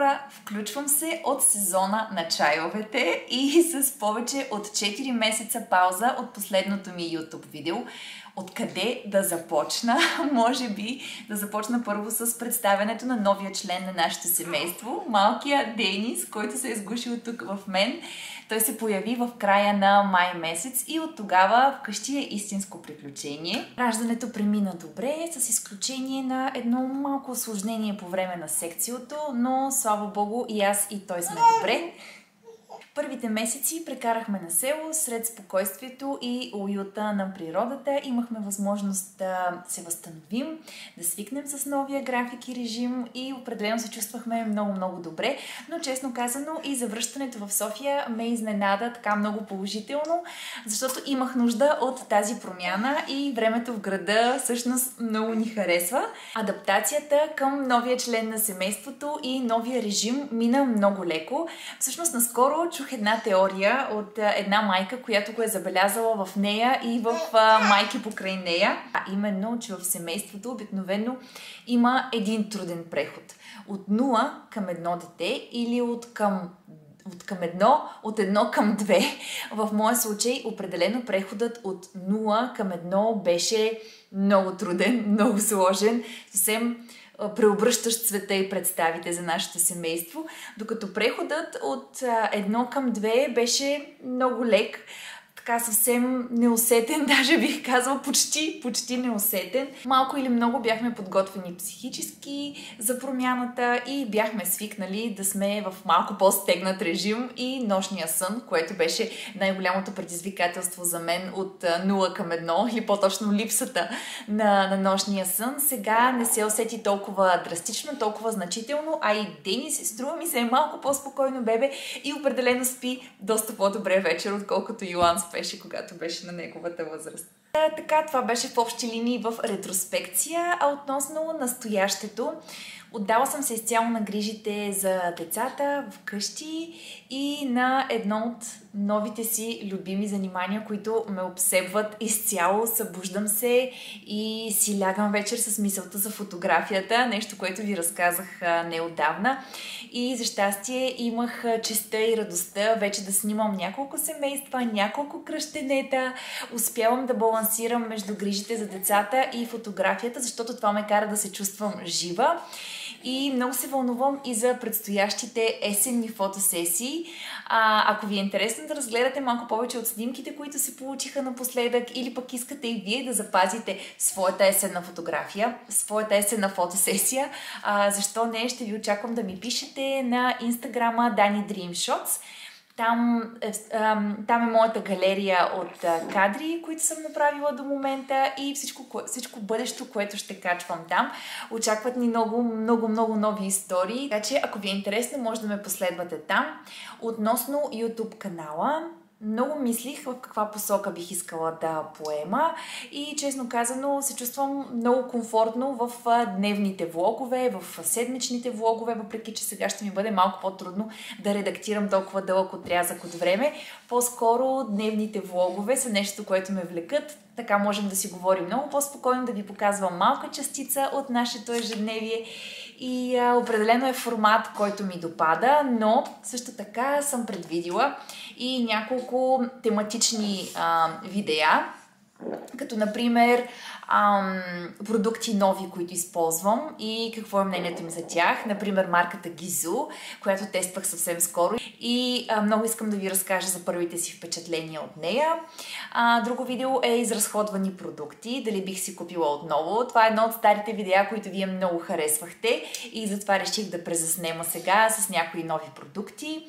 хора, включвам се от сезона на чайовете и с повече от 4 месеца пауза от последното ми YouTube видео. Откъде да започна? Може би да започна първо с представянето на новия член на нашето семейство, малкия Денис, който се е сгушил тук в мен. Той се появи в края на май месец и от тогава вкъщи е истинско приключение. Раждането премина добре, с изключение на едно малко осложнение по време на секциото, но слава богу и аз и той сме добре. Първите месеци прекарахме на село, сред спокойствието и уюта на природата. Имахме възможност да се възстановим, да свикнем с новия график и режим и определено се чувствахме много добре. Но честно казано и завръщането в София ме изненада така много положително, защото имах нужда от тази промяна и времето в града всъщност много ни харесва. Адаптацията към новия член на семейството и новия режим мина много леко. Всъщност наскоро чух една теория от една майка, която го е забелязала в нея и в майки покрай нея. Именно, че в семейството обикновено има един труден преход. От 0 към 1 дете или от едно към 2. В моя случай определено преходът от 0 към 1 беше много труден, много сложен, съвсем преобръщащ света и представите за нашето семейство, докато преходът от 1 към 2 беше много лек, така съвсем неусетен, даже бих казала почти неусетен. Малко или много бяхме подготвени психически за промяната и бяхме свикнали да сме в малко по-стегнат режим и нощния сън, което беше най-голямото предизвикателство за мен от 0 към 1, или по-точно липсата на нощния сън. Сега не се усети толкова драстично, толкова значително, а и Денис, струва ми се, е малко по-спокойно бебе и определено спи доста по-добре вечер, отколкото Йоан спеше, когато беше на неговата възраст. Така, това беше в общи линии в ретроспекция, а относно настоящето, отдала съм се изцяло на грижите за децата вкъщи и на едно от новите си любими занимания, които ме обсебват изцяло. Събуждам се и си лягам вечер с мисълта за фотографията, нещо, което ви разказах неотдавна. И за щастие имах честта и радостта вече да снимам няколко семейства, няколко кръщенета. Успявам да балансирам между грижите за децата и фотографията, защото това ме кара да се чувствам жива. И много се вълнувам и за предстоящите есенни фотосесии. Ако ви е интересно да разгледате малко повече от снимките, които се получиха напоследък, или пък искате и вие да запазите своята есенна фотография, своята есенна фотосесия, защо не, ще ви очаквам да ми пишете на инстаграма Dani Dream Shots. Там е моята галерия от кадри, които съм направила до момента и всичко бъдещо, което ще качвам там. Очакват ни много нови истории, така че ако ви е интересно, може да ме последвате там. Относно YouTube канала, много мислих в каква посока бих искала да поема и честно казано се чувствам много комфортно в дневните влогове, в седмичните влогове, въпреки че сега ще ми бъде малко по-трудно да редактирам толкова дълъг отрязък от време. По-скоро дневните влогове са нещо, което ме влекат. Така можем да си говорим много по-спокойно, да ви показвам малка частица от нашето ежедневие. И определено е формат, който ми допада, но също така съм предвидила и няколко тематични видеа, като например продукти нови, които използвам и какво е мнението ми за тях. Например, марката Гизу, която тествах съвсем скоро и много искам да ви разкажа за първите си впечатления от нея. Друго видео е изразходвани продукти, дали бих си купила отново. Това е едно от старите видеа, които вие много харесвахте и затова реших да презаснема сега с някои нови продукти.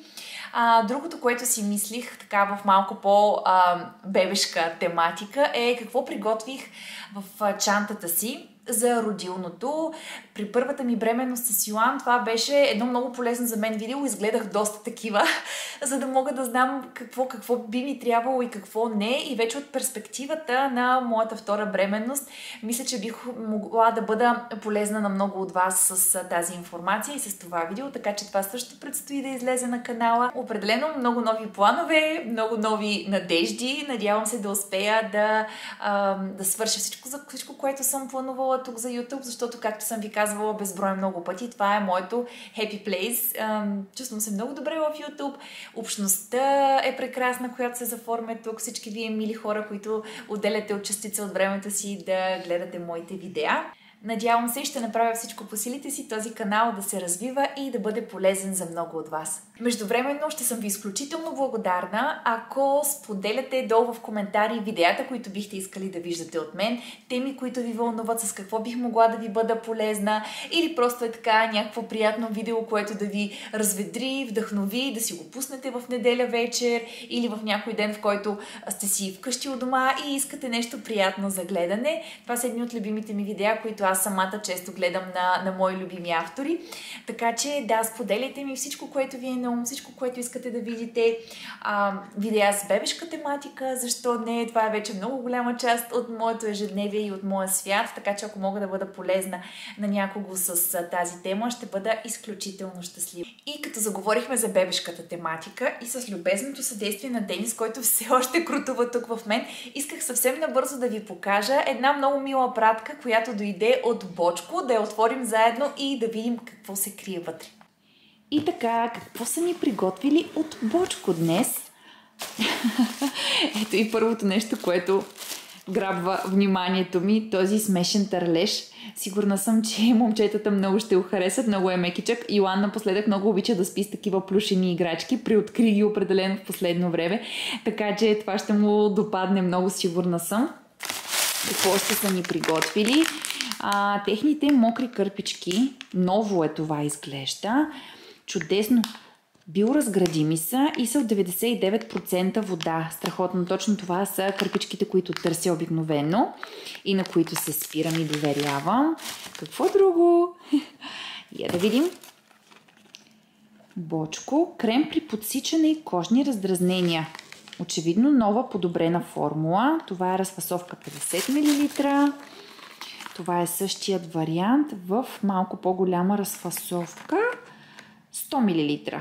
Другото, което си мислих така в малко по-бебешка тематика е какво приготвих в чантата си за родилното. При първата ми бременност с Йоан това беше едно много полезно за мен видео. Изгледах доста такива, за да мога да знам какво би ми трябвало и какво не. И вече от перспективата на моята втора бременност, мисля, че бих могла да бъда полезна на много от вас с тази информация и с това видео, така че това също предстои да излезе на канала. Определено много нови планове, много нови надежди. Надявам се да успея да свърша всичко, което съм планувала роля тук за YouTube, защото, както съм ви казвала безброй много пъти, това е моето happy place. Чувствам се много добре в YouTube. Общността е прекрасна, която се заформя тук. Всички вие мили хора, които отделяте от частица от времето си да гледате моите видеа. Надявам се, ще направя всичко по силите си този канал да се развива и да бъде полезен за много от вас. Междувременно ще съм ви изключително благодарна, ако споделяте долу в коментари видеята, които бихте искали да виждате от мен, теми, които ви вълнуват, с какво бих могла да ви бъда полезна, или просто е така някакво приятно видео, което да ви разведри, вдъхнови, да си го пуснете в неделя вечер или в някой ден, в който сте си вкъщи у дома и искате нещо приятно за гледане. Това са едни от любимите ми видеа, които аз самата често гледам на мои любими автори. Така че да, споделяйте ми всичко, което ви е на ум, всичко, което искате да видите. Видеа с бебешка тематика, защо не? Това е вече много голяма част от моето ежедневие и от моя свят, така че ако мога да бъда полезна на някого с тази тема, ще бъда изключително щастлива. И като заговорихме за бебешката тематика и с любезното съдействие на Денис, който все още крутува тук в мен, исках съвсем набързо да ви покажа една много мила пратка, която дойде от Бочко, да я отворим заедно и да видим какво се крие вътре. И така, какво са ни приготвили от Бочко днес? Ето и първото нещо, което грабва вниманието ми, този смешен търлеж. Сигурна съм, че момчетата много ще го харесат, много е мекичък. Йоан напоследък много обича да спи с такива плюшени играчки, приоткри ги определено в последно време, така че това ще му допадне много, сигурна съм. Какво ще са ни приготвили? Техните мокри кърпички, ново е това изглежда, чудесно, биоразградими са и са от 99% вода. Страхотно, точно това са кърпичките, които търся обикновено и на които се спирам и доверявам. Какво друго? Я да видим. Бочко, крем при подсичане и кожни раздразнения. Очевидно нова подобрена формула. Това е разфасовка 50 мл. Това е същият вариант в малко по-голяма разфасовка. 100 мл.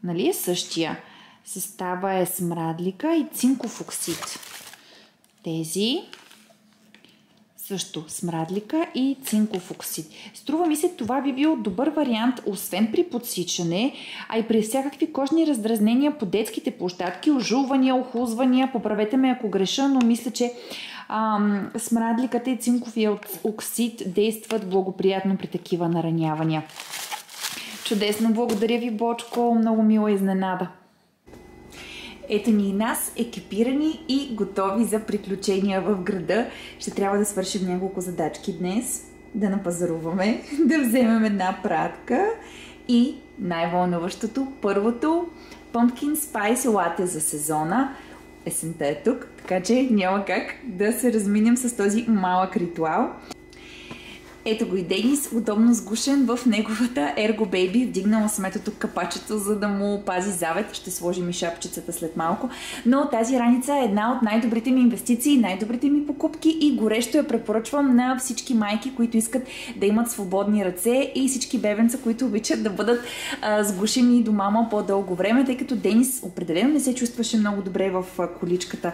Нали е същия? Състава е смрадлика и цинков оксид. Тези също смрадлика и цинков оксид. Струва ми се, това би бил добър вариант, освен при подсичане, а и при всякакви кожни раздразнения по детските площадки, ожулвания, охлузвания. Поправете ме ако греша, но мисля, че смрадликата и цинковия оксид действат благоприятно при такива наранявания. Чудесно, благодаря ви, Бочко, много мила изненада. Ето ни и нас, екипирани и готови за приключения в града. Ще трябва да свършим няколко задачки днес, да напазаруваме, да вземем една пратка и най-вълнуващото, първото, Pumpkin Spice Latte за сезона. Есента е тук, така че няма как да се разминем с този малък ритуал. Ето го и Денис, удобно сгушен в неговата Ergo Baby. Вдигнала съм ето тук капачето, за да му пази завет. Ще сложим и шапчицата след малко. Но тази раница е една от най-добрите ми инвестиции, най-добрите ми покупки и горещо я препоръчвам на всички майки, които искат да имат свободни ръце и всички бебенца, които обичат да бъдат сгушени до мама по-дълго време, тъй като Денис определено не се чувстваше много добре в количката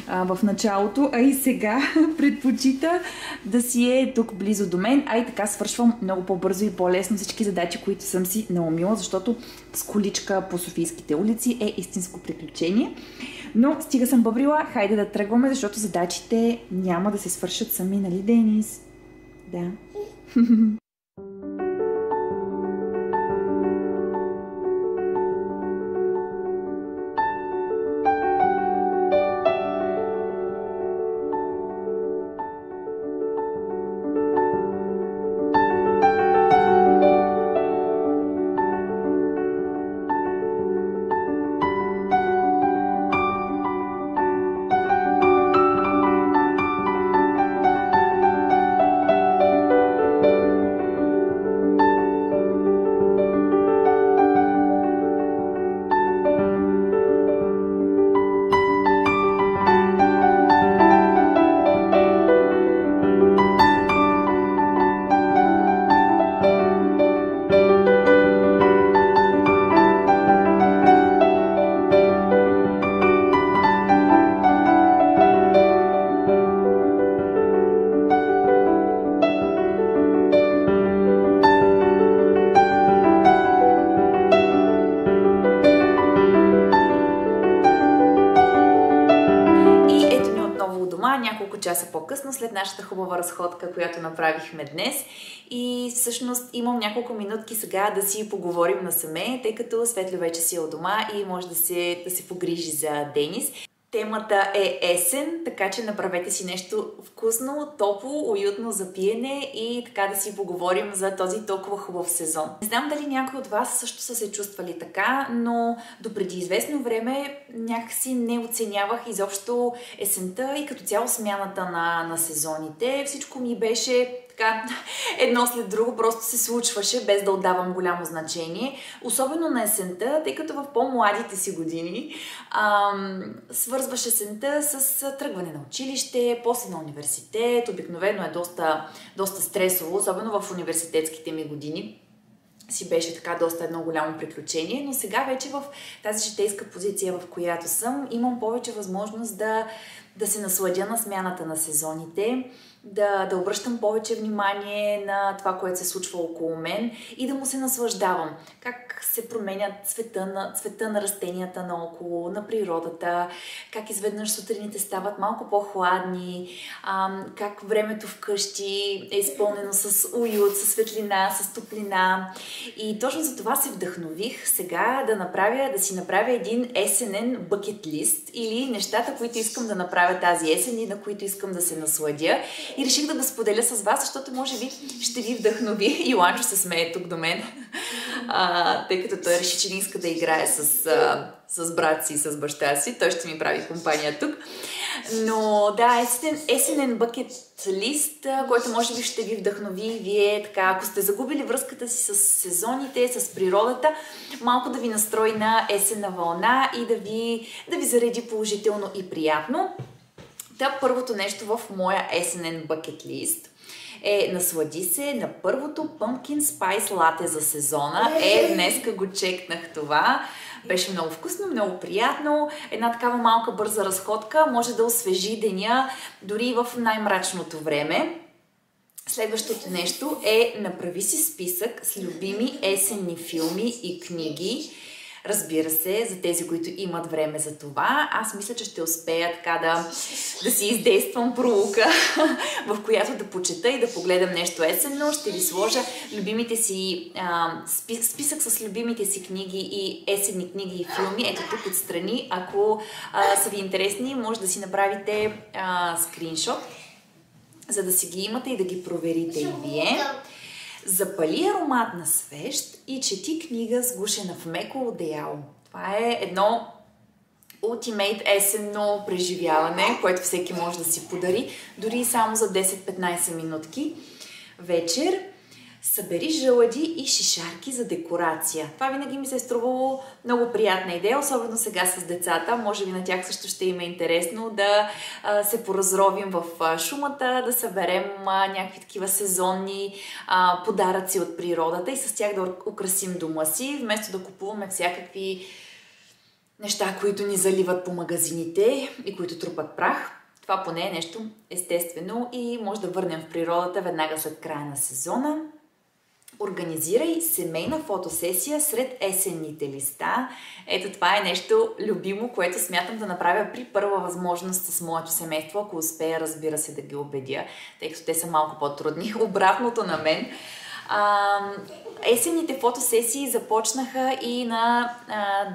в началото, а и сега предпочита да си е тук близо до мен. А и така свършвам много по-бързо и по-лесно всички задачи, които съм си наумила, защото с количка по софийските улици е истинско приключение. Но стига съм бъбрила, хайде да тръгваме, защото задачите няма да се свършат сами, нали, Денис? Да. часа по-късно, след нашата хубава разходка, която направихме днес. И всъщност имам няколко минутки сега да си поговорим насаме, тъй като Светло вече си е у дома и може да се погрижи за Денис. Темата е есен, така че направете си нещо вкусно, топло, уютно за пиене и така да си поговорим за този толкова хубав сезон. Не знам дали някои от вас също са се чувствали така, но допреди известно време някакси не оценявах изобщо есента и като цяло смяната на сезоните. Всичко ми беше така, едно след друго просто се случваше, без да отдавам голямо значение. Особено на есента, тъй като в по-младите си години свързваше есента с тръгване на училище, после на университет. Обикновено е доста стресово, особено в университетските ми години. Си беше така доста едно голямо приключение, но сега вече в тази житейска позиция, в която съм, имам повече възможност да се насладя на смяната на сезоните, да обръщам повече внимание на това, което се случва около мен и да му се наслаждавам. Как се променят цвета на растенията наоколо, на природата, как изведнъж сутрините стават малко по-хладни, как времето вкъщи е изпълнено с уют, с светлина, с топлина. И точно за това се вдъхнових сега да си направя един есенен бъкет лист или нещата, които искам да направя тази есен и на които искам да се насладя. И реших да го споделя с вас, защото може би ще ви вдъхнови. Йоанчо се смее тук до мен, тъй като той реши, че не иска да играе с брат си и с баща си. Той ще ми прави компания тук. Но да, есенен бъкет лист, който може би ще ви вдъхнови вие, така, ако сте загубили връзката си с сезоните, с природата, малко да ви настрои на есенна вълна и да ви зареди положително и приятно. Първото нещо в моя есенен бъкет лист е наслади се на първото Pumpkin Spice Latte за сезона. Днеска го чекнах това. Беше много вкусно, много приятно. Една такава малка бърза разходка може да освежи деня дори в най-мрачното време. Следващото нещо е направи си списък с любими есенни филми и книги. Разбира се, за тези, които имат време за това, аз мисля, че ще успея така да си издействам пролука, в която да почета и да погледам нещо есенно. Ще ви сложа любимите си списък с любимите си книги и есенни книги и филми. Ето тук отстрани, ако са ви интересни, може да си направите скриншот, за да си ги имате и да ги проверите и вие. Запали ароматна свещ и чети книга сгушена в меко одеяло. Това е едно ултимейт есенно преживяване, което всеки може да си подари, дори само за 10-15 минутки вечер. Събери жълъди и шишарки за декорация. Това винаги ми се е струвало много приятна идея, особено сега с децата. Може би на тях също ще им е интересно да се поразровим в шумата, да съберем някакви такива сезонни подаръци от природата и с тях да украсим дома си, вместо да купуваме всякакви неща, които ни заливат по магазините и които трупат прах. Това поне е нещо естествено и може да върнем в природата веднага след края на сезона. Организирай семейна фотосесия сред есенните листа. Ето това е нещо любимо, което смятам да направя при първа възможност с моето семейство, ако успея, разбира се, да ги убедя, тъй като те са малко по-трудни. Обратното на мен. Есенните фотосесии започнаха и на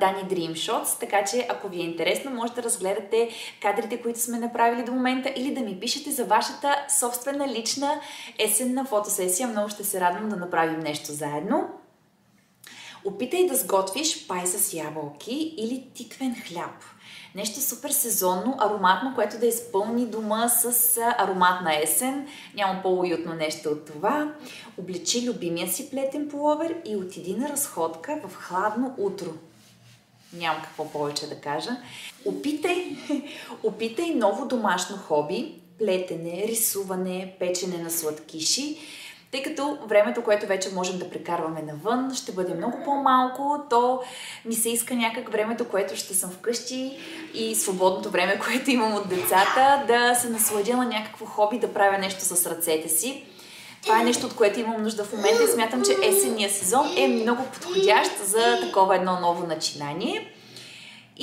Dani Dream Shots, така че ако ви е интересно, може да разгледате кадрите, които сме направили до момента или да ми пишете за вашата собствена лична есенна фотосесия. Много ще се радвам да направим нещо заедно. Опитай да сготвиш пай с ябълки или тиквен хляб. Нещо супер сезонно, ароматно, което да изпълни дома с ароматна есен. Няма по-уютно нещо от това. Облечи любимия си плетен пуловер и отиди на разходка в хладно утро. Нямам какво повече да кажа. Опитай ново домашно хоби. Плетене, рисуване, печене на сладкиши. Тъй като времето, което вече можем да прекарваме навън, ще бъде много по-малко, то ми се иска някак времето, което ще съм вкъщи и свободното време, което имам от децата, да се насладя на някакво хоби, да правя нещо с ръцете си. Това е нещо, от което имам нужда в момента и смятам, че есенния сезон е много подходящ за такова едно ново начинание.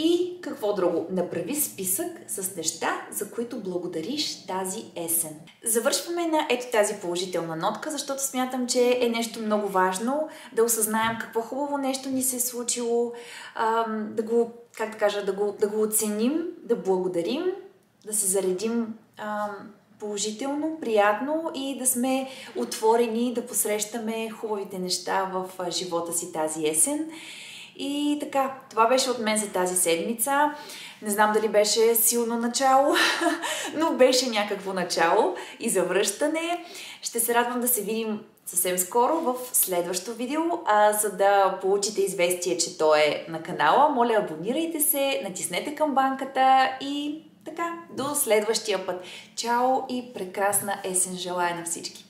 И какво друго? Направи списък с неща, за които благодариш тази есен. Завършваме на ето тази положителна нотка, защото смятам, че е нещо много важно да осъзнаем какво хубаво нещо ни се е случило, да го, как да кажа, да го оценим, да благодарим, да се заредим положително, приятно и да сме отворени да посрещаме хубавите неща в живота си тази есен. И така, това беше от мен за тази седмица. Не знам дали беше силно начало, но беше някакво начало и завръщане. Ще се радвам да се видим съвсем скоро в следващото видео, за да получите известие, че то е на канала. Моля, абонирайте се, натиснете камбанката и така, до следващия път. Чао и прекрасна есен желая на всички!